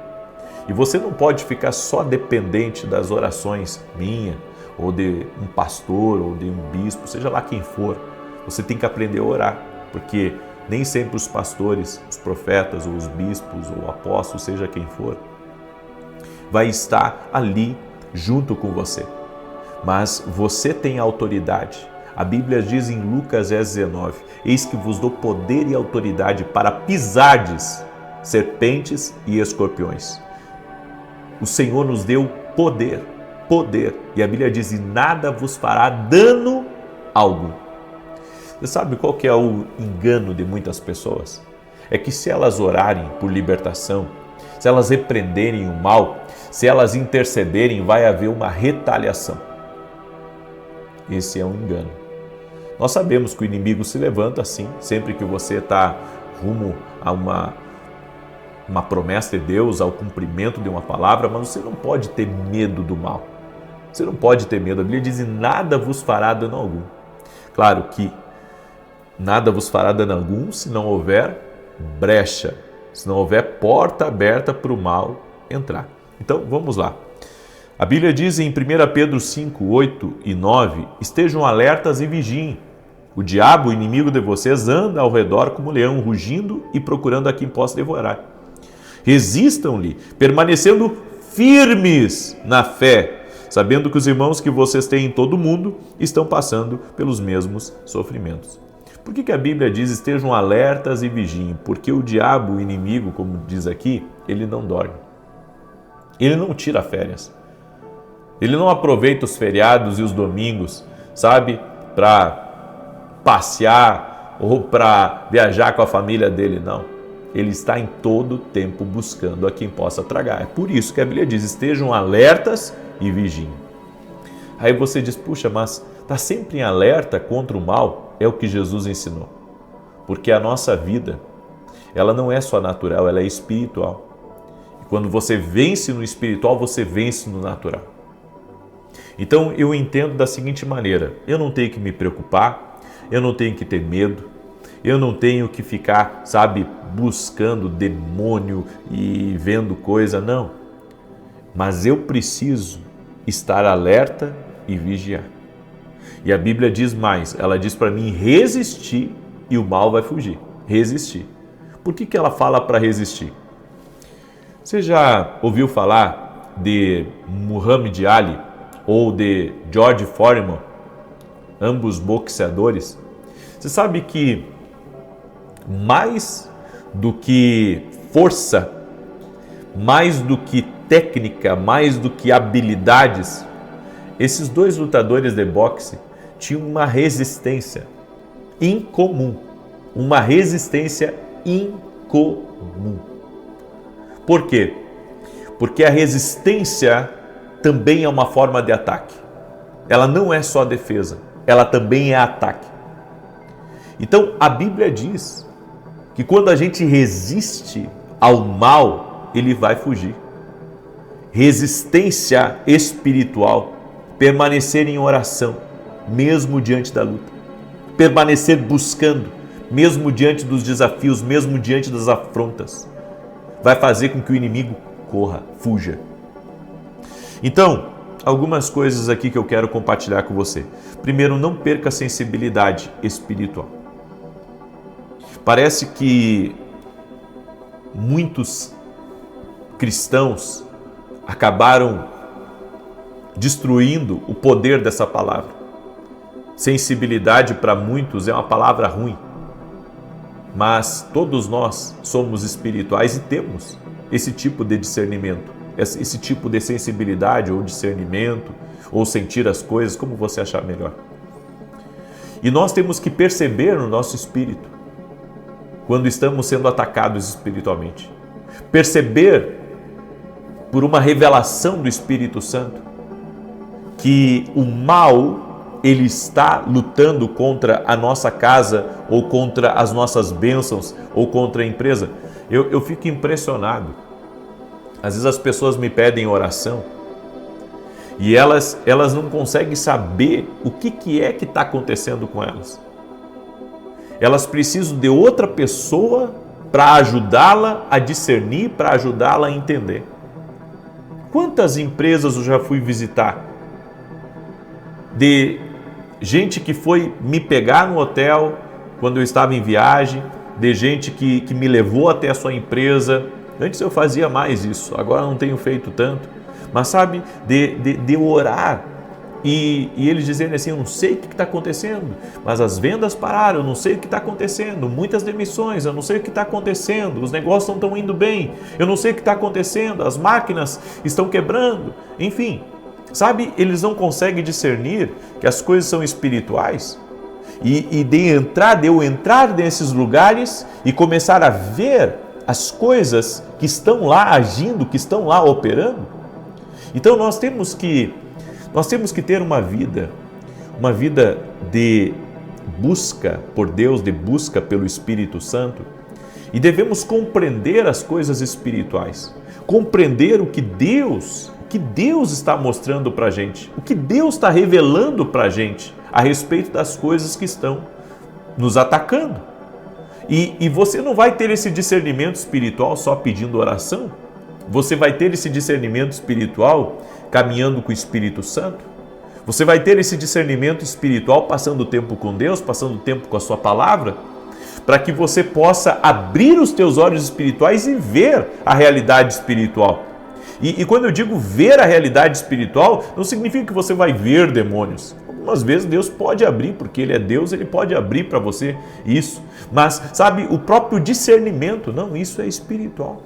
E você não pode ficar só dependente das orações minha, ou de um pastor, ou de um bispo, seja lá quem for. Você tem que aprender a orar. porque nem sempre os pastores, os profetas, ou os bispos, ou apóstolos, seja quem for, vai estar ali junto com você. Mas você tem autoridade. A Bíblia diz em Lucas 19: eis que vos dou poder e autoridade para pisardes serpentes e escorpiões. O Senhor nos deu poder. E a Bíblia diz: e nada vos fará dano algum. Você sabe qual que é o engano de muitas pessoas? É que se elas orarem por libertação, se elas repreenderem o mal, se elas intercederem, vai haver uma retaliação. Esse é um engano. Nós sabemos que o inimigo se levanta assim, sempre que você está rumo a uma promessa de Deus, ao cumprimento de uma palavra, mas você não pode ter medo do mal. Você não pode ter medo. A Bíblia diz: nada vos fará dano algum. Claro que nada vos fará dano algum se não houver brecha, se não houver porta aberta para o mal entrar. Então, vamos lá. A Bíblia diz em 1 Pedro 5, 8 e 9: estejam alertas e vigiem. O diabo, o inimigo de vocês, anda ao redor como leão, rugindo e procurando a quem possa devorar. Resistam-lhe, permanecendo firmes na fé, sabendo que os irmãos que vocês têm em todo o mundo estão passando pelos mesmos sofrimentos. Por que a Bíblia diz estejam alertas e vigiem? Porque o diabo, o inimigo, como diz aqui, ele não dorme. Ele não tira férias. Ele não aproveita os feriados e os domingos, sabe, para passear ou para viajar com a família dele, não. Ele está em todo o tempo buscando a quem possa tragar. É por isso que a Bíblia diz, estejam alertas e vigiem. Aí você diz, puxa, mas está sempre em alerta contra o mal? É o que Jesus ensinou. Porque a nossa vida, ela não é só natural, ela é espiritual. E quando você vence no espiritual, você vence no natural. Então eu entendo da seguinte maneira, eu não tenho que me preocupar, eu não tenho que ter medo, eu não tenho que ficar, sabe, buscando demônio e vendo coisa, não. Mas eu preciso estar alerta e vigiar. E a Bíblia diz mais, ela diz para mim resistir e o mal vai fugir. Resistir. Por que ela fala para resistir? Você já ouviu falar de Muhammad Ali ou de George Foreman, ambos boxeadores? Você sabe que mais do que força, mais do que técnica, mais do que habilidades, esses dois lutadores de boxe tinham uma resistência incomum. Uma resistência incomum. Por quê? Porque a resistência também é uma forma de ataque. Ela não é só defesa, ela também é ataque. Então a Bíblia diz que quando a gente resiste ao mal, ele vai fugir. Resistência espiritual, permanecer em oração, mesmo diante da luta. Permanecer buscando, mesmo diante dos desafios, mesmo diante das afrontas. Vai fazer com que o inimigo corra, fuja. Então, algumas coisas aqui que eu quero compartilhar com você. Primeiro, não perca a sensibilidade espiritual. Parece que muitos cristãos acabaram destruindo o poder dessa palavra. Sensibilidade para muitos é uma palavra ruim, mas todos nós somos espirituais e temos esse tipo de discernimento, esse tipo de sensibilidade ou discernimento, ou sentir as coisas como você achar melhor. E nós temos que perceber no nosso espírito quando estamos sendo atacados espiritualmente. Perceber por uma revelação do Espírito Santo que o mal, ele está lutando contra a nossa casa, ou contra as nossas bênçãos, ou contra a empresa. Eu fico impressionado. Às vezes as pessoas me pedem oração e elas não conseguem saber o que é que está acontecendo com elas. Elas precisam de outra pessoa para ajudá-la a discernir, para ajudá-la a entender. Quantas empresas eu já fui visitar de gente que foi me pegar no hotel quando eu estava em viagem, de gente que me levou até a sua empresa. Antes eu fazia mais isso, agora não tenho feito tanto. Mas sabe, de orar e eles dizendo assim, eu não sei o que está acontecendo, mas as vendas pararam, eu não sei o que está acontecendo, muitas demissões, eu não sei o que está acontecendo, os negócios não estão indo bem, eu não sei o que está acontecendo, as máquinas estão quebrando, enfim. Sabe, eles não conseguem discernir que as coisas são espirituais e de eu entrar nesses lugares e começar a ver as coisas que estão lá agindo, que estão lá operando. Então nós temos que ter uma vida de busca por Deus, de busca pelo Espírito Santo, e devemos compreender as coisas espirituais, compreender o que Deus está mostrando para a gente, o que Deus está revelando para a gente a respeito das coisas que estão nos atacando. E você não vai ter esse discernimento espiritual só pedindo oração, você vai ter esse discernimento espiritual caminhando com o Espírito Santo, você vai ter esse discernimento espiritual passando tempo com Deus, passando tempo com a sua palavra, para que você possa abrir os teus olhos espirituais e ver a realidade espiritual. E quando eu digo ver a realidade espiritual, não significa que você vai ver demônios. Algumas vezes Deus pode abrir, porque Ele é Deus, Ele pode abrir para você isso. Mas, sabe, o próprio discernimento, não, isso é espiritual.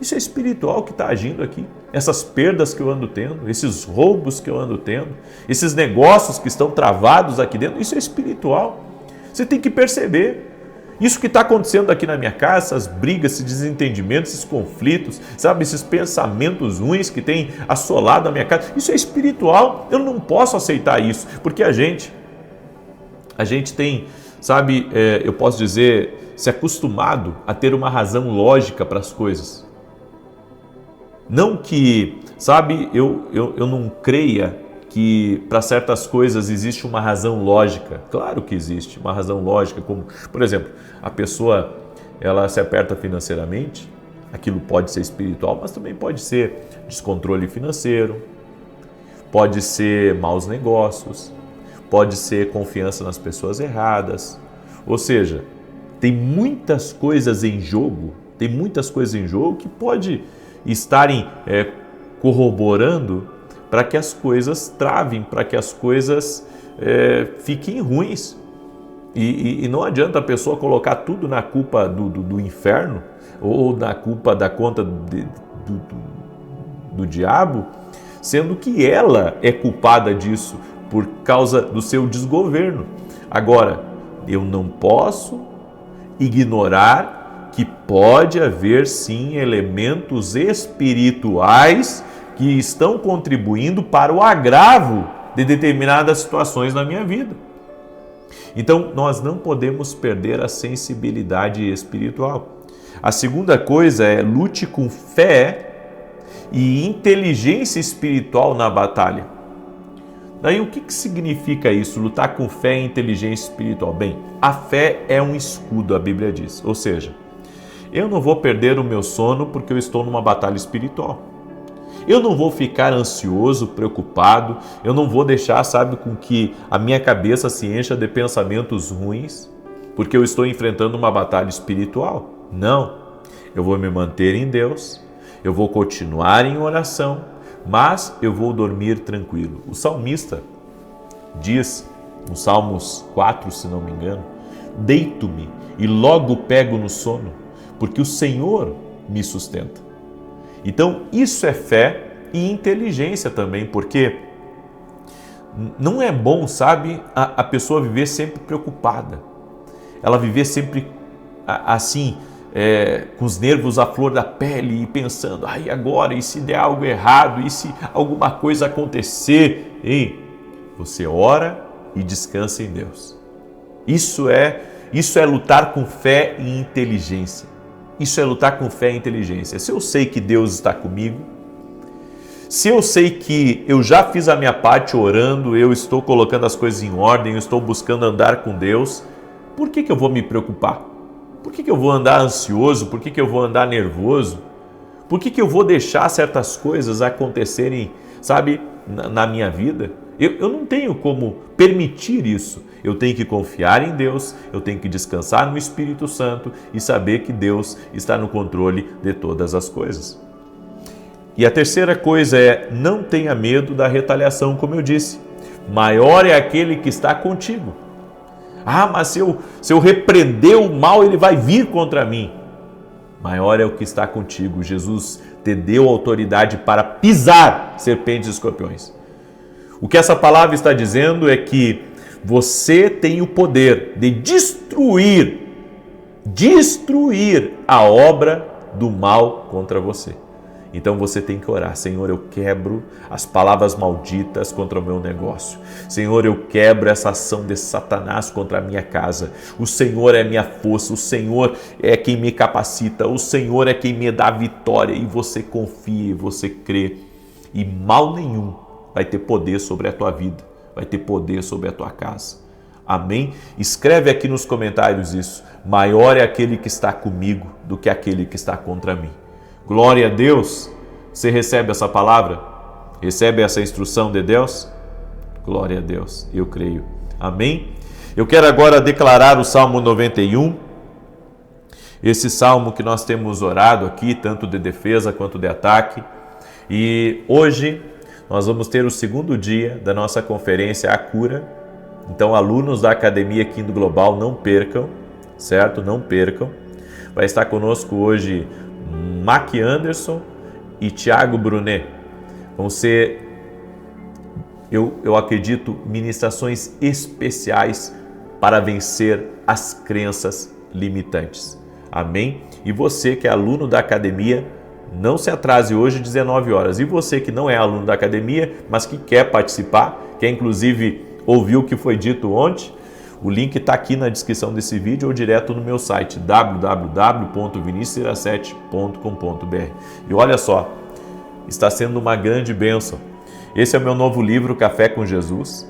Isso é espiritual que está agindo aqui. Essas perdas que eu ando tendo, esses roubos que eu ando tendo, esses negócios que estão travados aqui dentro, isso é espiritual. Você tem que perceber. Isso que está acontecendo aqui na minha casa, essas brigas, esses desentendimentos, esses conflitos, sabe, esses pensamentos ruins que tem assolado a minha casa, isso é espiritual. Eu não posso aceitar isso, porque a gente tem, sabe, eu posso dizer, se acostumado a ter uma razão lógica para as coisas. Não que, sabe, eu não creia que para certas coisas existe uma razão lógica. Claro que existe uma razão lógica, como, por exemplo, a pessoa ela se aperta financeiramente, aquilo pode ser espiritual, mas também pode ser descontrole financeiro, pode ser maus negócios, pode ser confiança nas pessoas erradas. Ou seja, tem muitas coisas em jogo, que pode estarem corroborando para que as coisas travem, para que as coisas fiquem ruins. E não adianta a pessoa colocar tudo na culpa do inferno ou na culpa da conta do diabo, sendo que ela é culpada disso por causa do seu desgoverno. Agora, eu não posso ignorar que pode haver sim elementos espirituais que estão contribuindo para o agravo de determinadas situações na minha vida. Então, nós não podemos perder a sensibilidade espiritual. A segunda coisa é lute com fé e inteligência espiritual na batalha. Daí, o que significa isso? Lutar com fé e inteligência espiritual? Bem, a fé é um escudo, a Bíblia diz. Ou seja, eu não vou perder o meu sono porque eu estou numa batalha espiritual. Eu não vou ficar ansioso, preocupado, eu não vou deixar, sabe, com que a minha cabeça se encha de pensamentos ruins, porque eu estou enfrentando uma batalha espiritual. Não, eu vou me manter em Deus, eu vou continuar em oração, mas eu vou dormir tranquilo. O salmista diz, no Salmos 4, se não me engano, deito-me e logo pego no sono, porque o Senhor me sustenta. Então, isso é fé e inteligência também, porque não é bom, sabe, a pessoa viver sempre preocupada. Ela viver sempre assim, com os nervos à flor da pele e pensando, ai, agora, e se der algo errado, e se alguma coisa acontecer? Ei, você ora e descansa em Deus. Isso é lutar com fé e inteligência. Isso é lutar com fé e inteligência. Se eu sei que Deus está comigo, se eu sei que eu já fiz a minha parte orando, eu estou colocando as coisas em ordem, eu estou buscando andar com Deus, por que eu vou me preocupar? Por que eu vou andar ansioso? Por que eu vou andar nervoso? Por que eu vou deixar certas coisas acontecerem, sabe, na minha vida? Eu não tenho como permitir isso. Eu tenho que confiar em Deus, eu tenho que descansar no Espírito Santo e saber que Deus está no controle de todas as coisas. E a terceira coisa é, não tenha medo da retaliação, como eu disse. Maior é aquele que está contigo. Ah, mas se eu repreender o mal, ele vai vir contra mim. Maior é o que está contigo. Jesus te deu autoridade para pisar serpentes e escorpiões. O que essa palavra está dizendo é que você tem o poder de destruir a obra do mal contra você. Então você tem que orar: Senhor, eu quebro as palavras malditas contra o meu negócio. Senhor, eu quebro essa ação de Satanás contra a minha casa. O Senhor é minha força, o Senhor é quem me capacita, o Senhor é quem me dá vitória. E você confia, e você crê, e mal nenhum vai ter poder sobre a tua vida, vai ter poder sobre a tua casa. Amém? Escreve aqui nos comentários isso: maior é aquele que está comigo do que aquele que está contra mim. Glória a Deus. Você recebe essa palavra? Recebe essa instrução de Deus? Glória a Deus, eu creio. Amém? Eu quero agora declarar o Salmo 91, esse salmo que nós temos orado aqui, tanto de defesa quanto de ataque. E hoje nós vamos ter o segundo dia da nossa conferência A Cura. Então, alunos da Academia Kingdom Global, não percam, certo? Não percam. Vai estar conosco hoje Mac Anderson e Tiago Brunet. Vão ser, eu acredito, ministrações especiais para vencer as crenças limitantes. Amém? E você que é aluno da academia, não se atrase hoje, 19 horas. E você que não é aluno da academia, mas que quer participar, quer inclusive ouvir o que foi dito ontem, o link está aqui na descrição desse vídeo ou direto no meu site www.vinicius17.com.br. E olha só, está sendo uma grande bênção. Esse é o meu novo livro, Café com Jesus,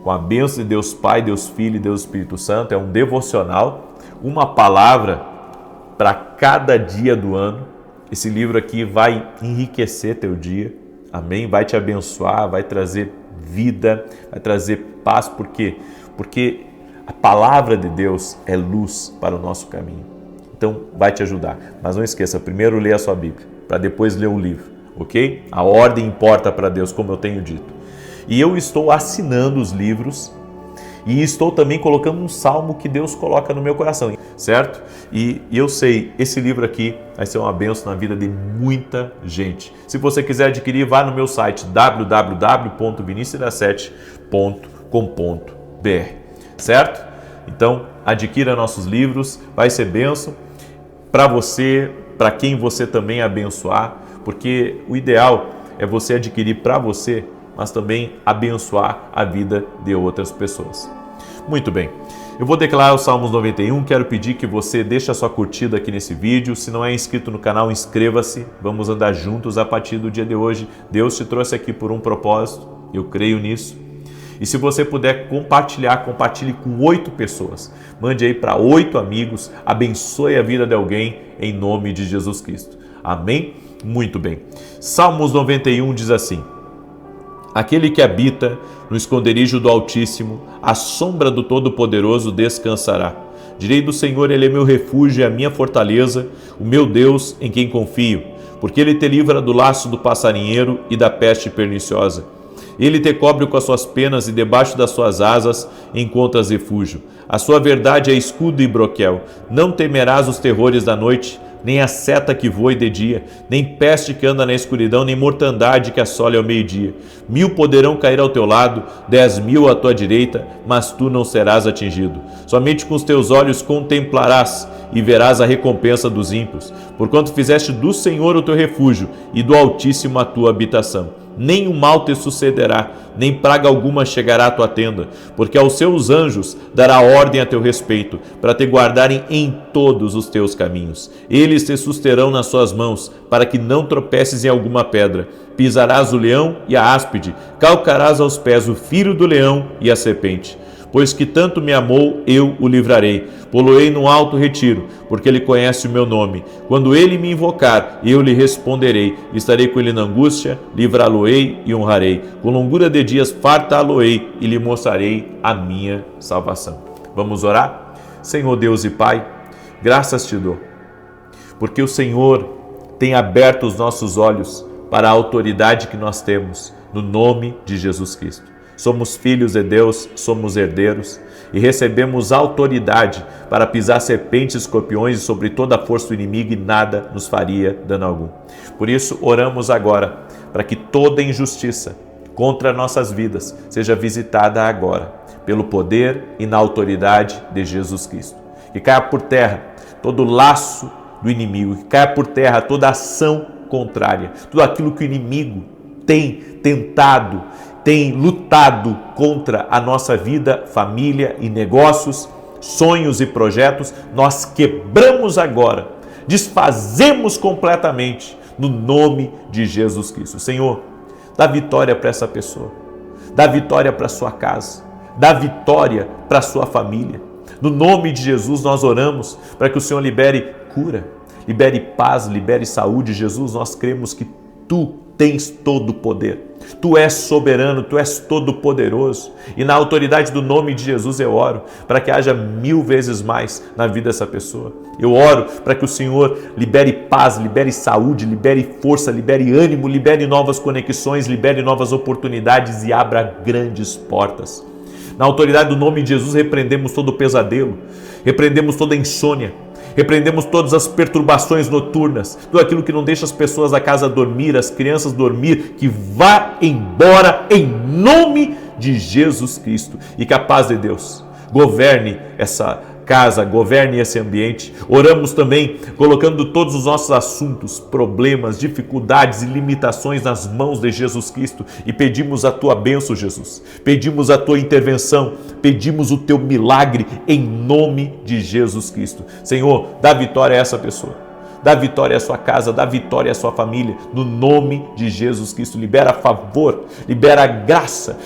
com a bênção de Deus Pai, Deus Filho e Deus Espírito Santo. É um devocional, uma palavra para cada dia do ano. Esse livro aqui vai enriquecer teu dia, amém? Vai te abençoar, vai trazer vida, vai trazer paz, porque a palavra de Deus é luz para o nosso caminho. Então, vai te ajudar. Mas não esqueça, primeiro lê a sua Bíblia, para depois ler o livro, ok? A ordem importa para Deus, como eu tenho dito. E eu estou assinando os livros e estou também colocando um salmo que Deus coloca no meu coração, certo? E eu sei, esse livro aqui vai ser uma bênção na vida de muita gente. Se você quiser adquirir, vá no meu site www.vinicius17.com.br. Certo? Então, adquira nossos livros, vai ser bênção para você, para quem você também abençoar, porque o ideal é você adquirir para você, mas também abençoar a vida de outras pessoas. Muito bem, eu vou declarar os Salmos 91, quero pedir que você deixe a sua curtida aqui nesse vídeo. Se não é inscrito no canal, inscreva-se, vamos andar juntos a partir do dia de hoje. Deus te trouxe aqui por um propósito, eu creio nisso. E se você puder compartilhar, compartilhe com 8 pessoas. Mande aí para 8 amigos, abençoe a vida de alguém em nome de Jesus Cristo. Amém? Muito bem. Salmos 91 diz assim: aquele que habita no esconderijo do Altíssimo, à sombra do Todo-Poderoso descansará. Direi do Senhor, Ele é meu refúgio e a minha fortaleza, o meu Deus em quem confio, porque Ele te livra do laço do passarinheiro e da peste perniciosa. Ele te cobre com as suas penas e debaixo das suas asas encontras refúgio. A sua verdade é escudo e broquel. Não temerás os terrores da noite, nem a seta que voe de dia, nem peste que anda na escuridão, nem mortandade que assole ao meio-dia. 1000 poderão cair ao teu lado, 10.000 à tua direita, mas tu não serás atingido. Somente com os teus olhos contemplarás e verás a recompensa dos ímpios, porquanto fizeste do Senhor o teu refúgio e do Altíssimo a tua habitação. Nem o mal te sucederá, nem praga alguma chegará à tua tenda, porque aos seus anjos dará ordem a teu respeito, para te guardarem em todos os teus caminhos. Eles te susterão nas suas mãos, para que não tropeces em alguma pedra. Pisarás o leão e a áspide, calcarás aos pés o filho do leão e a serpente. pois que tanto me amou, eu o livrarei. Poloei num alto retiro, porque ele conhece o meu nome. Quando ele me invocar, eu lhe responderei. Estarei com ele na angústia, livrá-lo-ei e honrarei. Com longura de dias fartá-lo-ei e lhe mostrarei a minha salvação. Vamos orar? Senhor Deus e Pai, graças te dou, porque o Senhor tem aberto os nossos olhos para a autoridade que nós temos no nome de Jesus Cristo. Somos filhos de Deus, somos herdeiros e recebemos autoridade para pisar serpentes e escorpiões e sobre toda a força do inimigo e nada nos faria dano algum. Por isso, oramos agora para que toda injustiça contra nossas vidas seja visitada agora, pelo poder e na autoridade de Jesus Cristo. Que caia por terra todo laço do inimigo, que caia por terra toda ação contrária, tudo aquilo que o inimigo tem tentado, tem lutado contra a nossa vida, família e negócios, sonhos e projetos, nós quebramos agora, desfazemos completamente no nome de Jesus Cristo. Senhor, dá vitória para essa pessoa, dá vitória para sua casa, dá vitória para sua família. No nome de Jesus nós oramos para que o Senhor libere cura, libere paz, libere saúde. Jesus, nós cremos que Tu tens todo o poder. Tu és soberano, Tu és todo poderoso. E na autoridade do nome de Jesus eu oro para que haja 1000 vezes mais na vida dessa pessoa. Eu oro para que o Senhor libere paz, libere saúde, libere força, libere ânimo, libere novas conexões, libere novas oportunidades e abra grandes portas. Na autoridade do nome de Jesus repreendemos todo o pesadelo, repreendemos toda a insônia, repreendemos todas as perturbações noturnas, tudo aquilo que não deixa as pessoas da casa dormir, as crianças dormir, que vá embora em nome de Jesus Cristo. E que a paz de Deus governe essa casa, governe esse ambiente. Oramos também colocando todos os nossos assuntos, problemas, dificuldades e limitações nas mãos de Jesus Cristo e pedimos a Tua bênção, Jesus. Pedimos a Tua intervenção, pedimos o Teu milagre em nome de Jesus Cristo. Senhor, dá vitória a essa pessoa. Dá vitória à sua casa, dá vitória à sua família, no nome de Jesus Cristo. Libera favor, libera graça,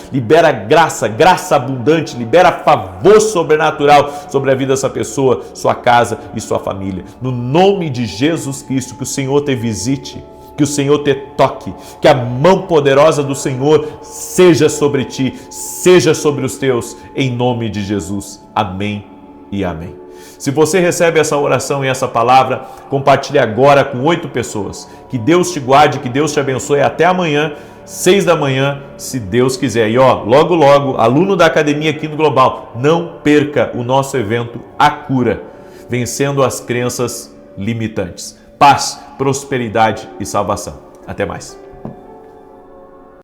graça abundante, libera favor sobrenatural sobre a vida dessa pessoa, sua casa e sua família. No nome de Jesus Cristo, que o Senhor te visite, que o Senhor te toque, que a mão poderosa do Senhor seja sobre ti, seja sobre os teus, em nome de Jesus. Amém e amém. Se você recebe essa oração e essa palavra, compartilhe agora com 8 pessoas. Que Deus te guarde, que Deus te abençoe. Até amanhã, 6 da manhã, se Deus quiser. E logo, aluno da academia aqui no Global, não perca o nosso evento A Cura, vencendo as crenças limitantes. Paz, prosperidade e salvação. Até mais.